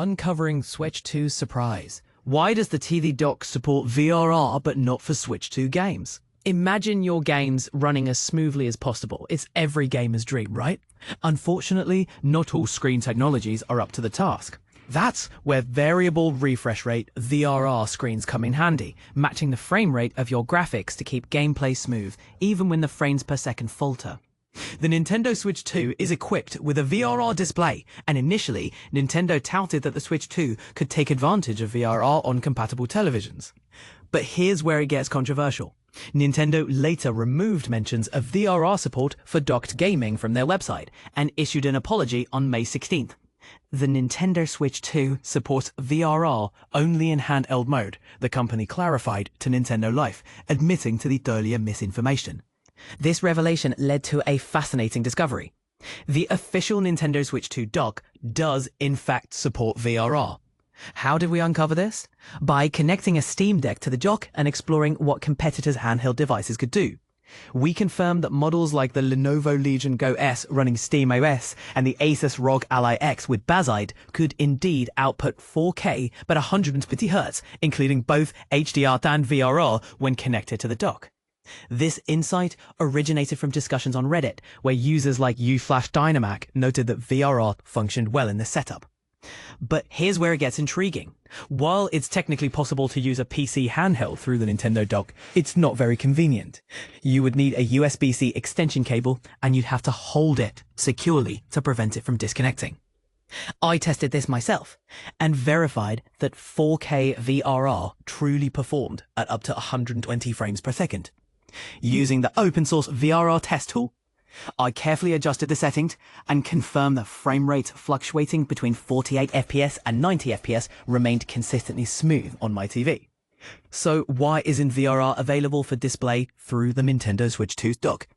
Uncovering Switch 2's surprise. Why does the TV dock support VRR but not for Switch 2 games? Imagine your games running as smoothly as possible. It's every gamer's dream, right? Unfortunately, not all screen technologies are up to the task. That's where variable refresh rate VRR screens come in handy, matching the frame rate of your graphics to keep gameplay smooth, even when the frames per second falter. The Nintendo Switch 2 is equipped with a VRR display, and initially, Nintendo touted that the Switch 2 could take advantage of VRR on compatible televisions. But here's where it gets controversial. Nintendo later removed mentions of VRR support for docked gaming from their website, and issued an apology on May 16th. The Nintendo Switch 2 supports VRR only in handheld mode, the company clarified to Nintendo Life, admitting to the earlier misinformation. This revelation led to a fascinating discovery. The official Nintendo Switch 2 dock does in fact support VRR. How did we uncover this? By connecting a Steam Deck to the dock and exploring what competitors' handheld devices could do. We confirmed that models like the Lenovo Legion Go S running SteamOS and the Asus ROG Ally X with Bazzide could indeed output 4K but 150Hz, including both HDR and VRR when connected to the dock. This insight originated from discussions on Reddit, where users like uFlashDynamac noted that VRR functioned well in the setup. But here's where it gets intriguing. While it's technically possible to use a PC handheld through the Nintendo dock, it's not very convenient. You would need a USB-C extension cable, and you'd have to hold it securely to prevent it from disconnecting. I tested this myself and verified that 4K VRR truly performed at up to 120 frames per second. Using the open source VRR test tool, I carefully adjusted the settings and confirmed that frame rate fluctuating between 48 FPS and 90 FPS remained consistently smooth on my TV. So why isn't VRR available for display through the Nintendo Switch 2's dock?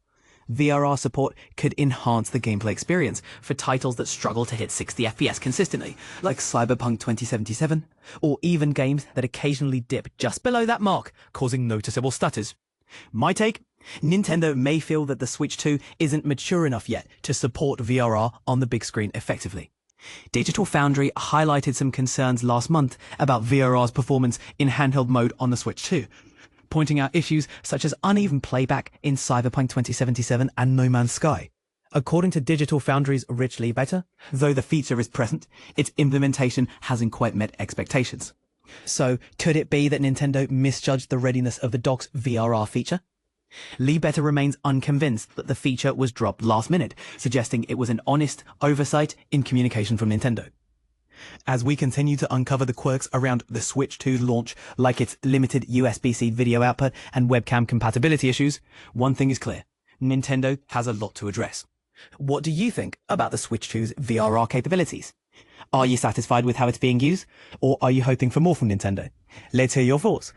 VRR support could enhance the gameplay experience for titles that struggle to hit 60 FPS consistently, like Cyberpunk 2077, or even games that occasionally dip just below that mark, causing noticeable stutters. My take? Nintendo may feel that the Switch 2 isn't mature enough yet to support VRR on the big screen effectively. Digital Foundry highlighted some concerns last month about VRR's performance in handheld mode on the Switch 2, pointing out issues such as uneven playback in Cyberpunk 2077 and No Man's Sky. According to Digital Foundry's Rich Lee beta, though the feature is present, its implementation hasn't quite met expectations. So, could it be that Nintendo misjudged the readiness of the dock's VRR feature? Lee Beta remains unconvinced that the feature was dropped last minute, suggesting it was an honest oversight in communication from Nintendo. As we continue to uncover the quirks around the Switch 2's launch, like its limited USB-C video output and webcam compatibility issues, one thing is clear: Nintendo has a lot to address. What do you think about the Switch 2's VRR capabilities? Are you satisfied with how it's being used, or are you hoping for more from Nintendo? Let's hear your thoughts.